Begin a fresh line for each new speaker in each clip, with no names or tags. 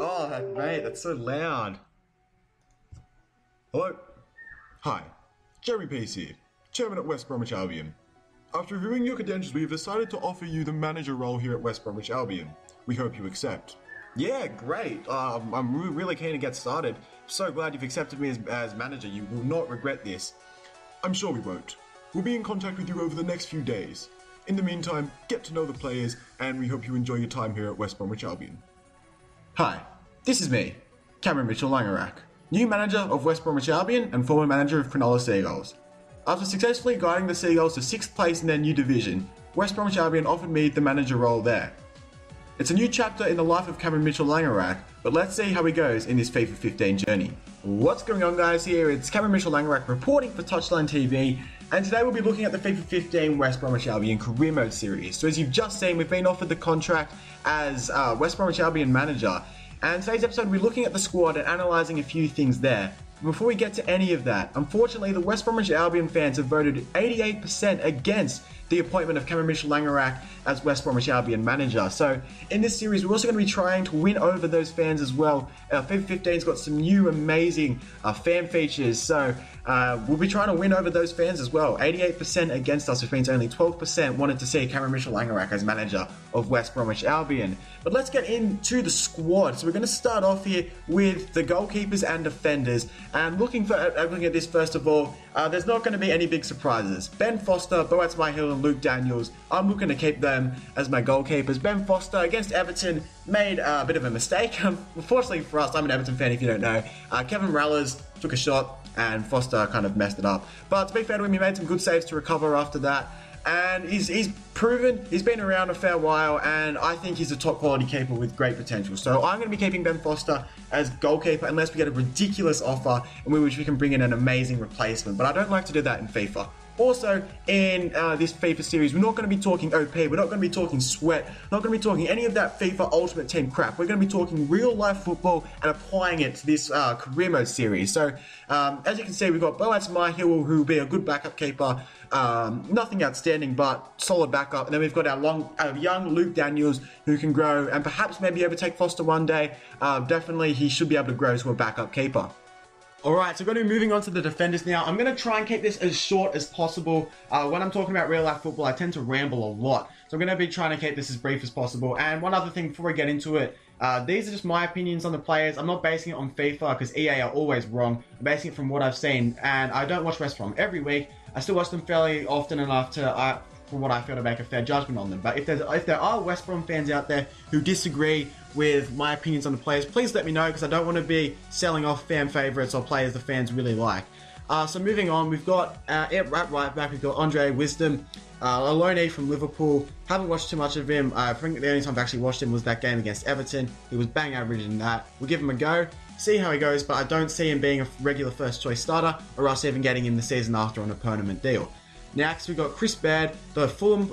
Oh, mate, that's so loud.
Hello? Hi, Jeremy Pace here, Chairman at West Bromwich Albion. After reviewing your credentials, we have decided to offer you the manager role here at West Bromwich Albion. We hope you accept.
Yeah, great. I'm really keen to get started. So glad you've accepted me as manager. You will not regret this.
I'm sure we won't. We'll be in contact with you over the next few days. In the meantime, get to know the players, and we hope you enjoy your time here at West Bromwich Albion.
Hi, this is me, Cameron Mitchell-Langerak, new manager of West Bromwich Albion and former manager of Cronulla Seagulls. After successfully guiding the Seagulls to 6th place in their new division, West Bromwich Albion offered me the manager role there. It's a new chapter in the life of Cameron Mitchell-Langerak, but let's see how he goes in this FIFA 15 journey. What's going on, guys? Here it's Cameron Mitchell-Langerak reporting for Touchline TV, and today we'll be looking at the FIFA 15 West Bromwich Albion Career Mode series. So as you've just seen, we've been offered the contract as West Bromwich Albion manager, and today's episode we're looking at the squad and analysing a few things there. Before we get to any of that, unfortunately the West Bromwich Albion fans have voted 88% against the appointment of Cameron Mitchell-Langerak as West Bromwich Albion manager. So in this series we're also going to be trying to win over those fans as well. FIFA 15's got some new amazing fan features, so we'll be trying to win over those fans as well. 88% against us, which means only 12% wanted to see Cameron Mitchell-Langerak as manager of West Bromwich Albion. But let's get into the squad. So we're going to start off here with the goalkeepers and defenders. And looking at this first of all, there's not going to be any big surprises. Ben Foster, Boaz Myhill and Luke Daniels, I'm looking to keep them as my goalkeepers. Ben Foster against Everton made a bit of a mistake. Unfortunately for us, I'm an Everton fan if you don't know. Kevin Rallers took a shot and Foster kind of messed it up. But to be fair to him, he made some good saves to recover after that. And he's proven, he's been around a fair while, and I think he's a top quality keeper with great potential. So I'm going to be keeping Ben Foster as goalkeeper unless we get a ridiculous offer in which we can bring in an amazing replacement. But I don't like to do that in FIFA. Also, in this FIFA series, we're not going to be talking OP, we're not going to be talking sweat, not going to be talking any of that FIFA Ultimate Team crap. We're going to be talking real life football and applying it to this career mode series. So, as you can see, we've got Boaz Myhill, who will be a good backup keeper. Nothing outstanding, but solid backup. And then we've got our young Luke Daniels, who can grow and perhaps maybe overtake Foster one day. Definitely, he should be able to grow to a backup keeper. Alright, so we're going to be moving on to the defenders now. I'm going to try and keep this as short as possible. When I'm talking about real life football, I tend to ramble a lot. So I'm going to be trying to keep this as brief as possible. And one other thing before we get into it, these are just my opinions on the players. I'm not basing it on FIFA because EA are always wrong. I'm basing it from what I've seen. And I don't watch West Brom every week. I still watch them fairly often enough to, from what I feel, to make a fair judgment on them. But if there are West Brom fans out there who disagree with my opinions on the players, please let me know, because I don't want to be selling off fan favourites or players the fans really like. So moving on, we've got right back, we've got Andre Wisdom, a loanee from Liverpool. Haven't watched too much of him. I think the only time I've actually watched him was that game against Everton. He was bang average in that. We'll give him a go, see how he goes, but I don't see him being a regular first choice starter, or else even getting in the season after on a permanent deal. Next, we've got Chris Baird, the Fulham,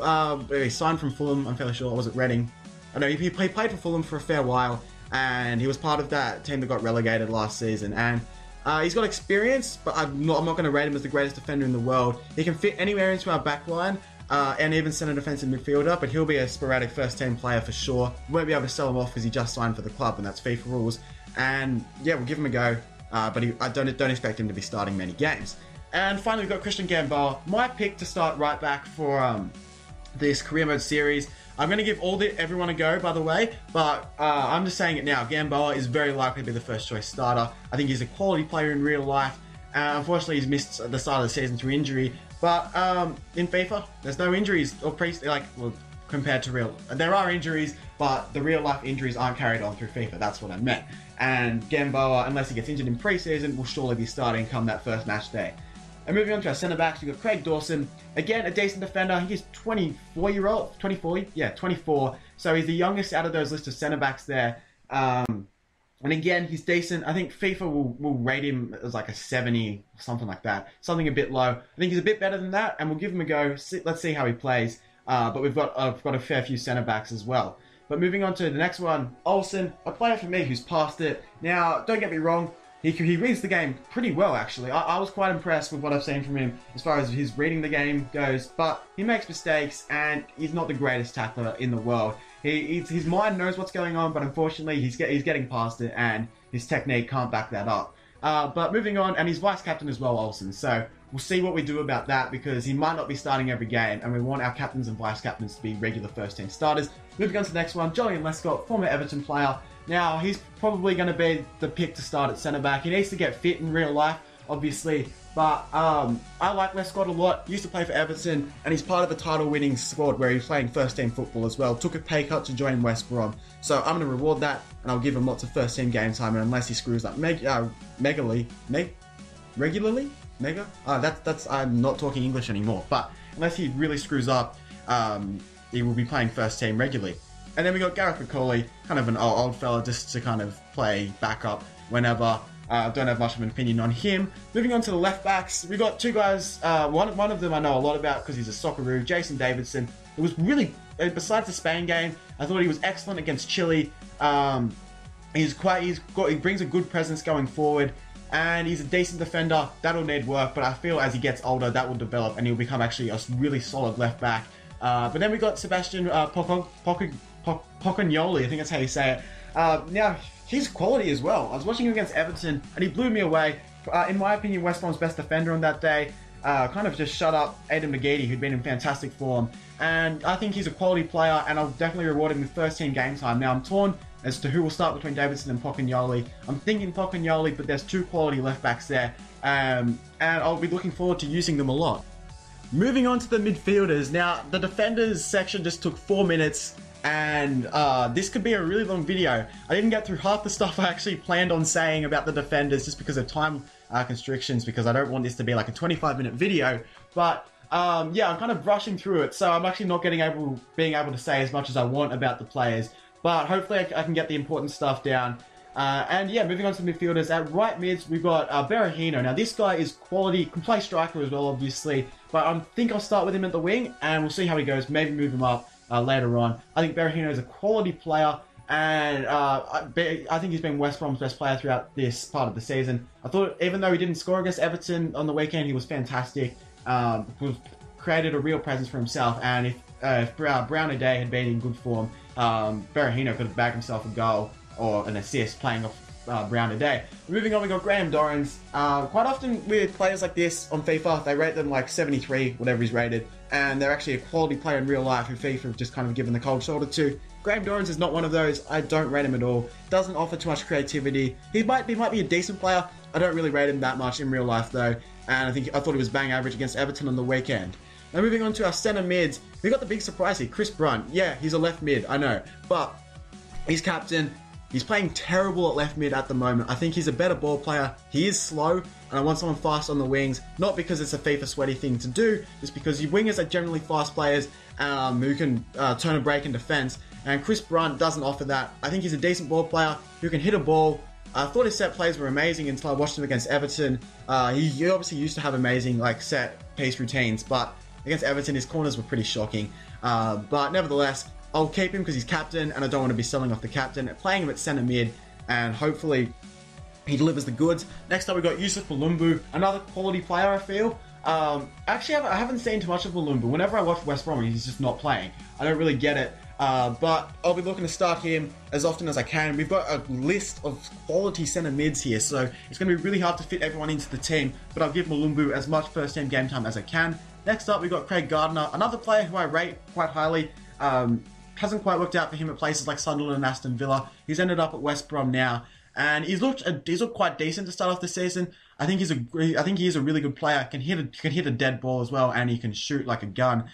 he signed from Fulham, I'm fairly sure, or was it Reading? I know he played for Fulham for a fair while, and he was part of that team that got relegated last season. And he's got experience, but I'm not going to rate him as the greatest defender in the world. He can fit anywhere into our back line, and even centre defensive midfielder, but he'll be a sporadic first-team player for sure. We won't be able to sell him off because he just signed for the club, and that's FIFA rules. And yeah, we'll give him a go, but I don't expect him to be starting many games. And finally, we've got Christian Gamboa, my pick to start right back for this career mode series. I'm going to give everyone a go, by the way, but I'm just saying it now. Gamboa is very likely to be the first choice starter. I think he's a quality player in real life. Unfortunately, he's missed the start of the season through injury. But in FIFA, there's no injuries or compared to real. There are injuries, but the real life injuries aren't carried on through FIFA. That's what I meant. And Gamboa, unless he gets injured in pre-season, will surely be starting come that first match day. And moving on to our centre-backs, we've got Craig Dawson. Again, a decent defender. He's 24. So he's the youngest out of those list of centre-backs there. And again, he's decent. I think FIFA will rate him as like a 70, something like that. Something a bit low. I think he's a bit better than that, and we'll give him a go. Let's see how he plays. But we've got a fair few centre-backs as well. But moving on to the next one, Olsen, a player for me who's passed it. Now, don't get me wrong. He reads the game pretty well, actually. I was quite impressed with what I've seen from him as far as his reading the game goes, but he makes mistakes, and he's not the greatest tackler in the world.
His mind knows what's going on, but unfortunately he's getting past it, and his technique can't back that up. But moving on, and he's vice captain as well, Olsen. So we'll see what we do about that, because he might not be starting every game, and we want our captains and vice captains to be regular first team starters. Moving on to the next one, Julian Lescott, former Everton player. Now, he's probably going to be the pick to start at centre back. He needs to get fit in real life, obviously. But I like Lescott a lot. Used to play for Everton, and he's part of the title-winning squad where he's playing first-team football as well. Took a pay cut to join West Brom. So I'm going to reward that, and I'll give him lots of first-team game time, and unless he screws up regularly? I'm not talking English anymore. But unless he really screws up, he will be playing first-team regularly. And then we got Gareth McCauley, kind of an old fella, just to kind of play backup whenever. Don't have much of an opinion on him. Moving on to the left backs, we got two guys. One of them I know a lot about because he's a Socceroo, Jason Davidson. It was really, besides the Spain game, I thought he was excellent against Chile. He brings a good presence going forward, and he's a decent defender. That'll need work, but I feel as he gets older, that will develop, and he'll become actually a really solid left back. But then we got Sebastian Pocognoli, I think that's how you say it. Now, he's quality as well. I was watching him against Everton, and he blew me away. In my opinion, West Brom's best defender on that day. Kind of just shut up Aidan McGeady, who'd been in fantastic form. And I think he's a quality player, and I'll definitely reward him with first-team game time. Now, I'm torn as to who will start between Davidson and Pocognoli. I'm thinking Pocognoli, but there's two quality left-backs there. And I'll be looking forward to using them a lot. Moving on to the midfielders. Now, the defenders section just took 4 minutes, and this could be a really long video. I didn't get through half the stuff I actually planned on saying about the defenders just because of time constrictions, because I don't want this to be like a 25-minute video. But yeah, I'm kind of rushing through it, so I'm actually not being able to say as much as I want about the players. But hopefully I can get the important stuff down. And yeah, moving on to the midfielders. At right mids, we've got Berahino. Now, this guy is quality, can play striker as well, obviously. But I think I'll start with him at the wing, and we'll see how he goes. Maybe move him up later on. I think Berahino is a quality player, and I think he's been West Brom's best player throughout this part of the season. I thought, even though he didn't score against Everton on the weekend, he was fantastic. Created a real presence for himself, and if Brown O'Day had been in good form, Berahino could have bagged himself a goal or an assist playing off Brown O'Day. Moving on, we got Graham Dorrans. Quite often with players like this on FIFA, they rate them like 73, whatever he's rated, and they're actually a quality player in real life who FIFA have just kind of given the cold shoulder to. Graham Dorrans is not one of those. I don't rate him at all. Doesn't offer too much creativity. He might be a decent player. I don't really rate him that much in real life though, and I thought he was bang average against Everton on the weekend. Now moving on to our centre mids, we got the big surprise here, Chris Brunt. Yeah, he's a left mid, I know, but he's captain. He's playing terrible at left mid at the moment. I think he's a better ball player. He is slow, and I want someone fast on the wings. Not because it's a FIFA sweaty thing to do, just because your wingers are generally fast players who can turn a break in defence. And Chris Brunt doesn't offer that. I think he's a decent ball player who can hit a ball. I thought his set plays were amazing until I watched him against Everton. He obviously used to have amazing set piece routines, but against Everton his corners were pretty shocking. But nevertheless, I'll keep him because he's captain, and I don't want to be selling off the captain. Playing him at centre mid, and hopefully he delivers the goods. Next up, we've got Yusuf Malumbu, another quality player, I feel. Actually, I haven't seen too much of Malumbu. Whenever I watch West Brom, he's just not playing. I don't really get it. But I'll be looking to start him as often as I can. We've got a list of quality centre mids here, so it's going to be really hard to fit everyone into the team, but I'll give Malumbu as much first-team game time as I can. Next up, we've got Craig Gardner, another player who I rate quite highly. Hasn't quite worked out for him at places like Sunderland and Aston Villa. He's ended up at West Brom now, and he's looked quite decent to start off the season. I think he is a really good player. Can hit a dead ball as well, and he can shoot like a gun.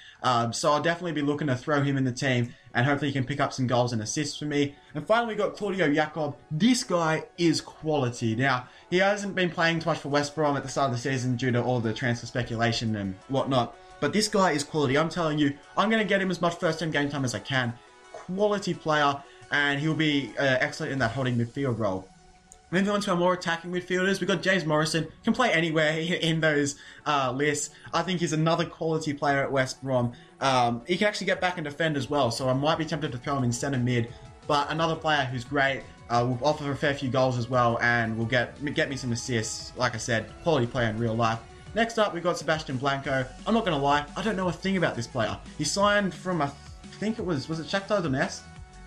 So I'll definitely be looking to throw him in the team, and hopefully he can pick up some goals and assists for me. And finally, we got Claudio Jacob. This guy is quality. Now, he hasn't been playing too much for West Brom at the start of the season due to all the transfer speculation and whatnot. But this guy is quality. I'm telling you, I'm going to get him as much first-team game time as I can. Quality player, and he'll be excellent in that holding midfield role. Moving on to our more attacking midfielders, we've got James Morrison. Can play anywhere in those lists. I think he's another quality player at West Brom. He can actually get back and defend as well, so I might be tempted to throw him in centre mid. But another player who's great, will offer a fair few goals as well, and will get me some assists. Like I said, quality player in real life. Next up, we've got Sebastian Blanco. I'm not going to lie, I don't know a thing about this player. He signed from, I think it was it Shakhtar Donetsk?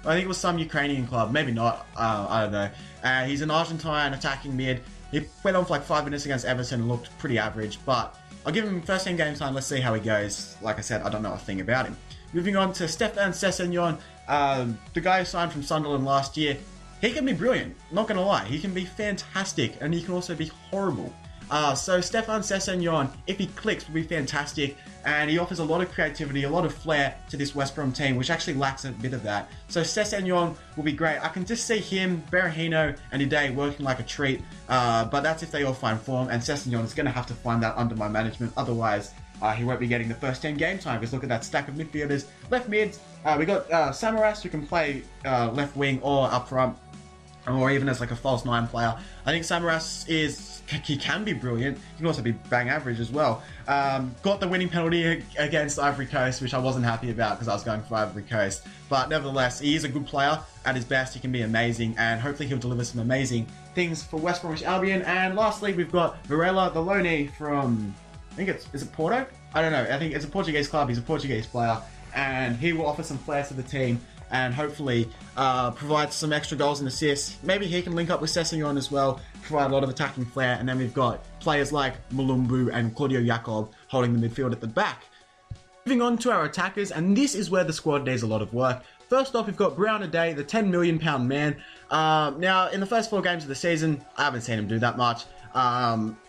I think it was some Ukrainian club, maybe not, I don't know. He's an Argentine attacking mid. He went on for like 5 minutes against Everton and looked pretty average, but I'll give him first game time. Let's see how he goes. Like I said, I don't know a thing about him. Moving on to Stefan Sessegnon, the guy who signed from Sunderland last year. He can be brilliant, not going to lie. He can be fantastic, and he can also be horrible. So Stefan Sessegnon, if he clicks, will be fantastic, and he offers a lot of creativity, a lot of flair to this West Brom team, which actually lacks a bit of that. So Sessegnon will be great. I can just see him, Berahino, and Uday working like a treat, but that's if they all find form, and Sessegnon is going to have to find that under my management. Otherwise, he won't be getting the first team game time, because look at that stack of midfielders. Left mids, we got Samaras, who can play left wing or up front, or even as like a false 9 player. I think Samaras he can be brilliant. He can also be bang average as well. Got the winning penalty against Ivory Coast, which I wasn't happy about because I was going for Ivory Coast. But nevertheless, he is a good player. At his best, he can be amazing, and hopefully he'll deliver some amazing things for West Bromwich Albion. And lastly, we've got Varela, the loanee from, I think is it Porto? I don't know. I think it's a Portuguese club. He's a Portuguese player, and he will offer some flair to the team and hopefully provide some extra goals and assists. Maybe he can link up with Sessegnon as well, provide a lot of attacking flair, and then we've got players like Mulumbu and Claudio Jacob holding the midfield at the back. Moving on to our attackers, and this is where the squad needs a lot of work. First off, we've got Brown Uday, the £10 million man. Now, in the first 4 games of the season, I haven't seen him do that much.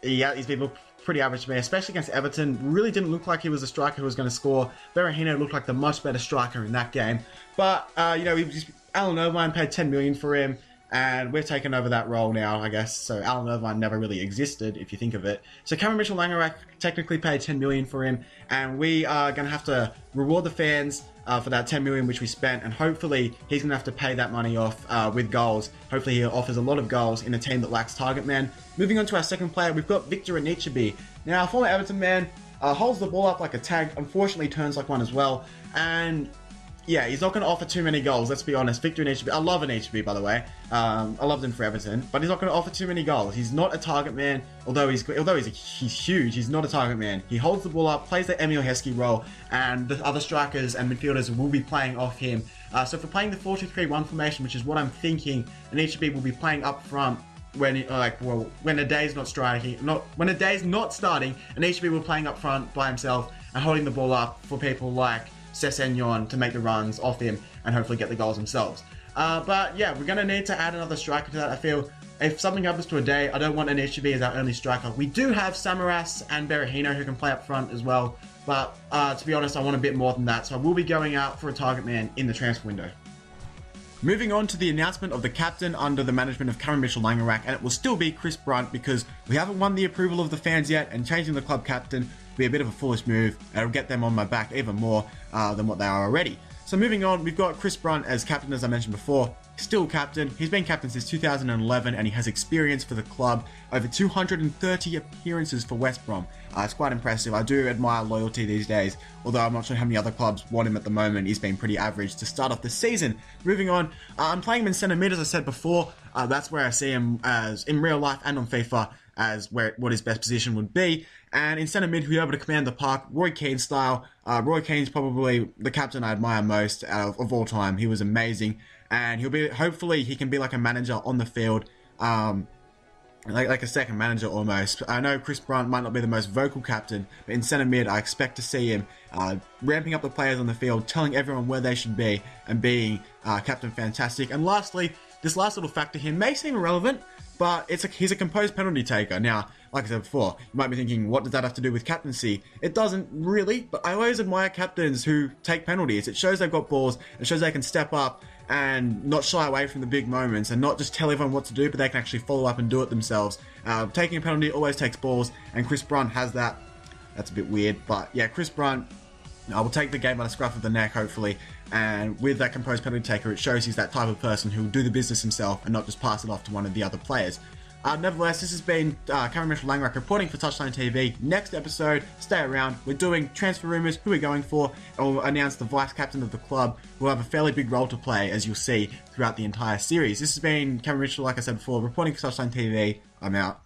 He's been pretty average to me, especially against Everton. Really didn't look like he was a striker who was going to score. Berahino looked like the much better striker in that game. But, Alan Irvine paid $10 million for him, and we're taking over that role now, I guess. So Alan Irvine never really existed, if you think of it. So Cameron Mitchell-Langerak technically paid $10 million for him, and we are going to have to reward the fans for that $10 million which we spent, and hopefully he's going to have to pay that money off with goals. Hopefully he offers a lot of goals in a team that lacks target man. Moving on to our second player, we've got Victor Anichebe. Now, former Everton man, holds the ball up like a tank, unfortunately turns like one as well, and yeah, he's not going to offer too many goals, let's be honest. Victor Anichebe, I love Anichebe, by the way. I loved him for Everton, but he's not going to offer too many goals. He's not a target man, although he's huge, he's not a target man. He holds the ball up, plays the Emil Heskey role, and the other strikers and midfielders will be playing off him. So if we're playing the 4-2-3-1 formation, which is what I'm thinking, Anichebe will be playing up front when Uday's not striking, when Uday's not starting, Anichebe will be playing up front by himself and holding the ball up for people like Sessegnon to make the runs off him and hopefully get the goals themselves. But yeah, we're going to need to add another striker to that. I feel if something happens to Uday, I don't want Anichebe as our only striker. We do have Samaras and Berahino who can play up front as well, but to be honest, I want a bit more than that, so I will be going out for a target man in the transfer window. Moving on to the announcement of the captain under the management of Cameron Mitchell-Langerak, and it will still be Chris Brunt because we haven't won the approval of the fans yet, and changing the club captain will be a bit of a foolish move, and it'll get them on my back even more than what they are already. So moving on, we've got Chris Brunt as captain, as I mentioned before. Still captain. He's been captain since 2011 and he has experience for the club. Over 230 appearances for West Brom. It's quite impressive. I do admire loyalty these days, although I'm not sure how many other clubs want him at the moment. He's been pretty average to start off the season. Moving on, I'm playing him in centre mid, as I said before. That's where I see him as in real life and on FIFA as what his best position would be. And in centre mid, he'll be able to command the park, Roy Keane style. Roy Keane's probably the captain I admire most of all time. He was amazing. And hopefully he can be like a manager on the field, like a second manager almost. I know Chris Brunt might not be the most vocal captain, but in centre mid, I expect to see him ramping up the players on the field, telling everyone where they should be, and being captain fantastic. And lastly, this last little factor here may seem irrelevant, but he's a composed penalty taker. Now, like I said before, you might be thinking, what does that have to do with captaincy? It doesn't really, but I always admire captains who take penalties. It shows they've got balls, it shows they can step up and not shy away from the big moments and not just tell everyone what to do, but they can actually follow up and do it themselves. Taking a penalty always takes balls, and Chris Brunt has that. That's a bit weird, but yeah, Chris Brunt will take the game by the scruff of the neck, hopefully, and with that composed penalty taker, it shows he's that type of person who will do the business himself and not just pass it off to one of the other players. Nevertheless, this has been Cameron Mitchell-Langerak reporting for Touchline TV. Next episode, stay around. We're doing transfer rumours, who we're going for, and we'll announce the vice captain of the club, who will have a fairly big role to play, as you'll see throughout the entire series. This has been Cameron Mitchell, like I said before, reporting for Touchline TV. I'm out.